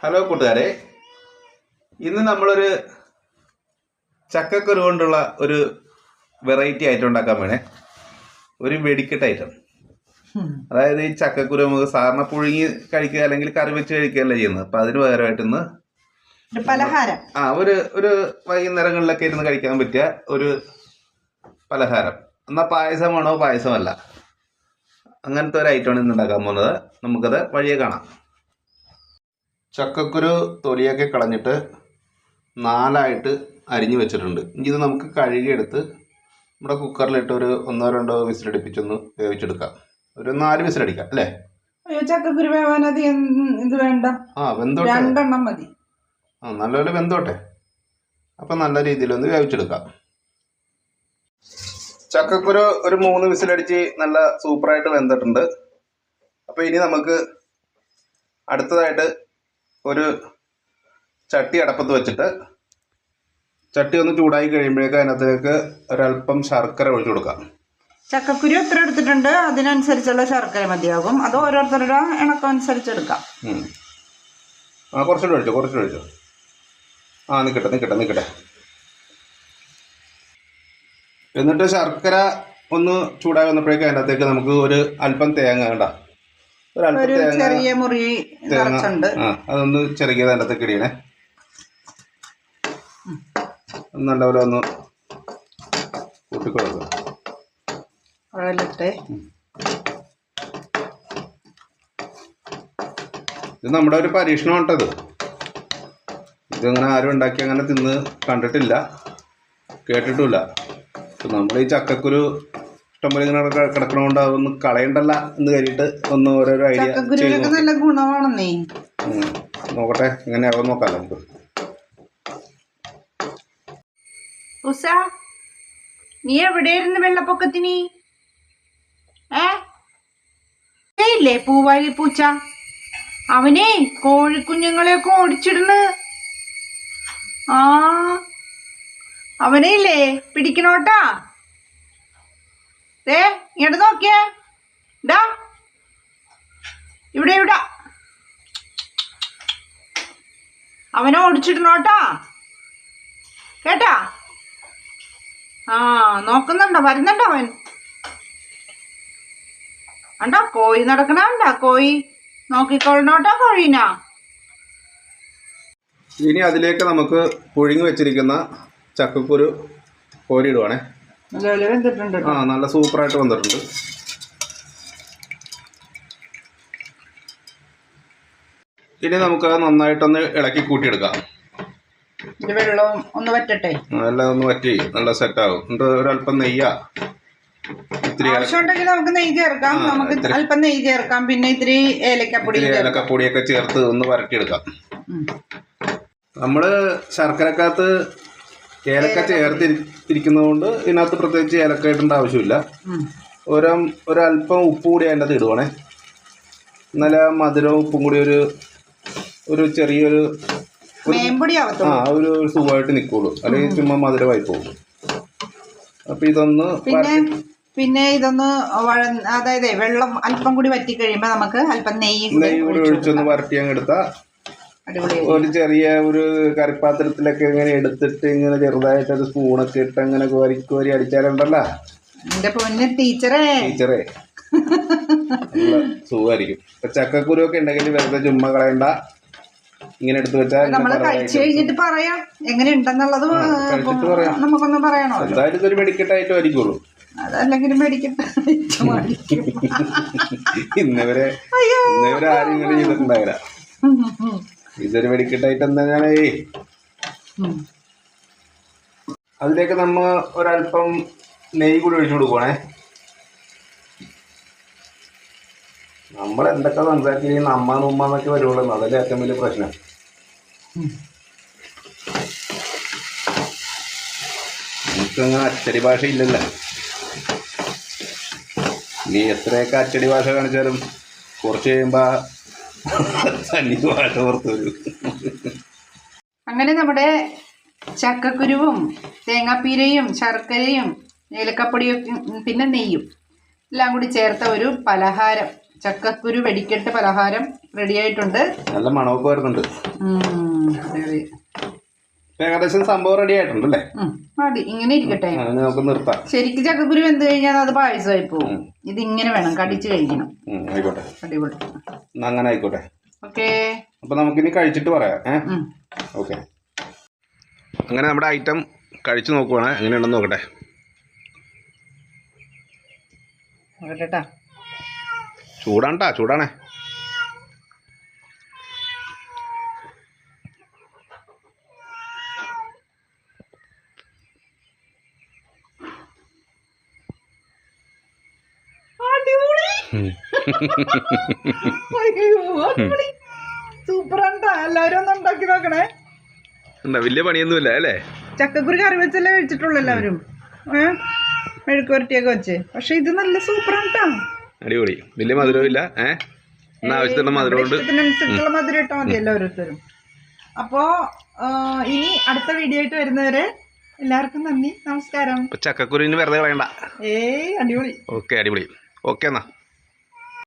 Hello കൂട്ടുകാരെ, ഇന്ന് നമ്മളൊരു ചക്കക്കുരു കൊണ്ടുള്ള ഒരു വെറൈറ്റി ഐറ്റം ഉണ്ടാക്കാൻ വേണേ. ഒരു വെടിക്കെട്ട് ഐറ്റം. അതായത് ഈ ചക്കക്കുരു നമുക്ക് സാധാരണ പുഴുങ്ങി കഴിക്കുക അല്ലെങ്കിൽ കറി വെച്ച് കഴിക്കുകയല്ല ചെയ്യുന്നത്. അപ്പം അതിന് പകരമായിട്ട് ഇന്ന് പലഹാരം ഒരു വൈകുന്നേരങ്ങളിലൊക്കെ ഇരുന്ന് കഴിക്കാൻ പറ്റിയ ഒരു പലഹാരം. എന്നാൽ പായസമാണോ പായസമല്ല, അങ്ങനത്തെ ഒരു ഐറ്റമാണ് ഇന്ന് ഉണ്ടാക്കാൻ പോകുന്നത്. നമുക്കത് വഴിയെ കാണാം. ചക്കക്കുരു തൊലിയൊക്കെ കളഞ്ഞിട്ട് 4ആയിട്ട് അരിഞ്ഞു വെച്ചിട്ടുണ്ട്. ഇത് നമുക്ക് കഴുകിയെടുത്ത് നമ്മുടെ കുക്കറിലിട്ട് ഒരു 1-2 വിസിലടിപ്പിച്ചൊന്ന് വേവിച്ചെടുക്കാം. ഒരു 4 വിസിലടിക്കാം അല്ലേ? ചക്കക്കുരു വേവാൻ ഇത് വേണ്ട, വെന്തോട്ടെ, 2 എണ്ണം മതി. നല്ലപോലെ വെന്തോട്ടെ. അപ്പം നല്ല രീതിയിലൊന്ന് വേവിച്ചെടുക്കാം. ചക്കക്കുരു ഒരു 3 വിസിലടിച്ച് നല്ല സൂപ്പറായിട്ട് വെന്തിട്ടുണ്ട്. അപ്പോൾ ഇനി നമുക്ക് അടുത്തതായിട്ട് ഒരു ചട്ടി അടപ്പത്ത് വെച്ചിട്ട് ചട്ടി ഒന്ന് ചൂടായി കഴിയുമ്പോഴേക്ക് അതിനകത്തേക്ക് ഒരല്പം ശർക്കര ഒഴിച്ചു കൊടുക്കാം. ചക്കക്കുരു എത്ര എടുത്തിട്ടുണ്ട് അതിനനുസരിച്ചുള്ള ശർക്കര മതിയാകും. അത് ഓരോരുത്തരുടെ ഇണക്കം അനുസരിച്ചെടുക്കാം. കുറച്ചുകൂടെ ഒഴിച്ചോ. നിൽക്കട്ടെ. എന്നിട്ട് ശർക്കര ഒന്ന് ചൂടായി വന്നപ്പോഴേക്കും അതിനകത്തേക്ക് നമുക്ക് ഒരു അല്പം തേങ്ങ വേണ്ട, ഒരു ചെറിയ മുറി നിറച്ചുണ്ട്, അതൊന്ന് ചെറുകിയത് അതിനകത്തേക്ക് ഇടിയണേ. നല്ലപോലെ ഒന്ന് കൂട്ടിക്കൊടുക്കുക. ഇത് നമ്മുടെ ഒരു പരീക്ഷണം കേട്ടത്. ഇതങ്ങനെ ആരും ഉണ്ടാക്കി അങ്ങനെ തിന്ന് കണ്ടിട്ടില്ല, കേട്ടിട്ടുമില്ല. നമ്മൾ ഈ ചക്കക്കുരു ഇഷ്ടംപോലെ ഇങ്ങനെ കിടക്കണോണ്ട് അതൊന്ന് കളയണ്ടല്ല എന്ന് കരുതിയിട്ട് ഒന്ന് ഓരോരോ ഐഡിയ നല്ല ഗുണമാണെന്നേ. നോക്കട്ടെ, ഇങ്ങനെയാവും നോക്കാം നമുക്ക്. ഉഷ, നീ എവിടെയായിരുന്നു വെള്ളപ്പൊക്കത്തിന്? ഇല്ലേ പൂവാലി പൂച്ച, അവനെ കോഴിക്കുഞ്ഞുങ്ങളെയൊക്കെ ഓടിച്ചിടുന്നു. അവനെ ഇല്ലേ പിടിക്കണോട്ടാ. ഇങ്ങോട്ട് നോക്കിയേ, ഇവിടെ അവനെ ഓടിച്ചിടണോട്ടാ, കേട്ടാ? നോക്കുന്നുണ്ടോ? വരുന്നുണ്ടോ അവൻ? കണ്ടോ കോഴി നടക്കണ? കോഴി നോക്കിക്കൊള്ളണോട്ടാ കോഴീനാ. ഇനി അതിലേക്ക് നമുക്ക് പുഴുങ്ങി വെച്ചിരിക്കുന്ന ചക്കക്കുരു കോരിയിടുവാണേ. നല്ല സൂപ്പറായിട്ട് വന്നിട്ടുണ്ട്. ഇനി നമുക്ക് നന്നായിട്ടൊന്ന് ഇളക്കി കൂട്ടിയെടുക്കാം. വെള്ളം ഒന്ന് വറ്റട്ടെ. എല്ലാം ഒന്ന് വറ്റി നല്ല സെറ്റാകും. എന്നിട്ട് ഒരല്പം നെയ്യ, ആവശ്യമുണ്ടെങ്കിൽ നമുക്ക് നെയ്യ് ചേർക്കാം. നമുക്ക് അല്പം നെയ്യ് ചേർക്കാം. പിന്നെ ഇത്തിരി ഏലക്കപ്പൊടിയൊക്കെ ചേർത്ത് ഒന്ന് വരട്ടിയെടുക്കാം. നമ്മള് ശർക്കരക്കകത്ത് ഏലക്ക ചേർത്തിരിക്കുന്നത് കൊണ്ട് ഇതിനകത്ത് പ്രത്യേകിച്ച് ഏലക്ക ഇടേണ്ട ആവശ്യമില്ല. ഒരല്പം ഉപ്പ് കൂടി അതിൻ്റെ അകത്ത് ഇടുവാണേ. നല്ല മധുരവും ഉപ്പും കൂടി ഒരു ചെറിയൊരു ഒരു സുഖമായിട്ട് നിൽക്കുള്ളൂ, അല്ലെങ്കിൽ ചുമ്മാ മധുരമായി പോകും. അപ്പൊ ഇതൊന്ന് പിന്നെ ഇതൊന്ന് അതായത് വെള്ളം അല്പം കൂടി വറ്റി കഴിയുമ്പോ നമുക്ക് അല്പം നെയ്യ് കൂടി ഒഴിച്ചൊന്ന് വരട്ടി അങ്ങ് എടുത്താൽ ഒരു ചെറിയ ഒരു കറിപ്പാത്രത്തിലൊക്കെ ഇങ്ങനെ എടുത്തിട്ട് ഇങ്ങനെ ചെറുതായിട്ട് ഒരു സ്പൂണൊക്കെ ഇട്ട് അങ്ങനെ കോരി അടിച്ചാലുണ്ടല്ലോ ടീച്ചറേ നല്ല സുഖമായിരിക്കും. ഇപ്പൊ ചക്കക്കുരു ഒക്കെ ഉണ്ടെങ്കിൽ വെറുതെ ചുമ്മാ കളയണ്ട, ഇങ്ങനെ എടുത്തു വെച്ചാൽ കഴിച്ചു കഴിഞ്ഞിട്ട് പറയാം എങ്ങനെ ഉണ്ടെന്നുള്ളത്. നമുക്കൊന്ന് പറയണോ? എന്തായാലും ഇതൊരു മെഡിക്കറ്റായിട്ടും ആയിരിക്കുള്ളൂ. അതല്ലെങ്കിലും മെഡിക്കറ്റ് ഇന്നവരെ ആരും ഇങ്ങനെ ചെയ്തിട്ടുണ്ടാവില്ല. ഇതൊരു മെഡിക്കറ്റായിട്ട് എന്താണ്. അതിലേക്ക് നമ്മ ഒരല്പം നെയ്യ് കൂടി ഒഴിച്ചു കൊടുക്കുവാണേ. നമ്മൾ എന്തൊക്കെ സംസാരിച്ച് നമ്മന്നൊക്കെ വരുള്ളൂ, അതല്ലേ ഏറ്റവും വലിയ പ്രശ്നം. നമുക്കങ്ങനെ അച്ചടി ഭാഷ ഇല്ലല്ലോ. നീ എത്രയൊക്കെ അച്ചടി ഭാഷ കാണിച്ചാലും കുറച്ച് കഴിയുമ്പോ ഭാഷ പുറത്ത് വരും. അങ്ങനെ നമ്മുടെ ചക്കക്കുരുവും തേങ്ങാപ്പീരയും ശർക്കരയും ഏലക്കപ്പൊടിയും പിന്നെ നെയ്യും എല്ലാം കൂടി ചേർത്ത ഒരു പലഹാരം ചക്കക്കുരു വെടിക്കെട്ട് പലഹാരം റെഡി ആയിട്ടുണ്ട്. നല്ല മണമൊക്കെ വരുന്നുണ്ട്. അതെ. ഏകദേശം സംഭവം റെഡി ആയിട്ടുണ്ട് അല്ലേ? മതി, ഇങ്ങനെ ഇരിക്കട്ടെ. നമുക്ക് നിർത്താം. ശരിക്കും ചക്കക്കുരു വെന്ത് കഴിഞ്ഞാൽ അത് പായസമായി പോകും. ഇതിങ്ങനെ വേണം, കടിച്ചു കഴിക്കണം. ആയിക്കോട്ടെ, അടിപൊളി. അങ്ങനെ ആയിക്കോട്ടെ. ഓക്കെ, അപ്പൊ നമുക്കിനി കഴിച്ചിട്ട് പറയാം. ഓക്കെ, അങ്ങനെ നമ്മുടെ ഐറ്റം കഴിച്ചു നോക്കുവാണ്. എങ്ങനെയുണ്ടെന്ന് നോക്കട്ടെ. ചൂടാണ്ടാ, ചൂടാണേ. സൂപ്പറാണ്ടാ. എല്ലാവരും ഒന്ന് ഉണ്ടാക്കി നോക്കണേ. വലിയ പണിയൊന്നുമില്ല അല്ലേ? ചക്കക്കുരു കറി വെച്ചല്ലേ കഴിച്ചിട്ടുള്ളൂ എല്ലാവരും, മെഴുക്കുവരട്ടിയൊക്കെ വെച്ച്. പക്ഷെ ഇത് നല്ല സൂപ്പറാണ്ടാ. അടിപൊളി. വലിയ മധുരവും ഇല്ല. ആവശ്യത്തിനുള്ള മധുരം ഇഷ്ടത്തിനനുസരിച്ചുള്ള മധുരം ഇട്ടാൽ മതിയല്ലോ ഓരോരുത്തരും. അപ്പോ ഇനി അടുത്ത വീഡിയോ ആയിട്ട് വരുന്നവരെ എല്ലാവർക്കും നന്ദി, നമസ്കാരം. ചക്കക്കുരുവിന് വെറുതെ കളയണ്ട. അടിപൊളി. ഓക്കെ, അടിപൊളി. ഓക്കെ എന്നാ.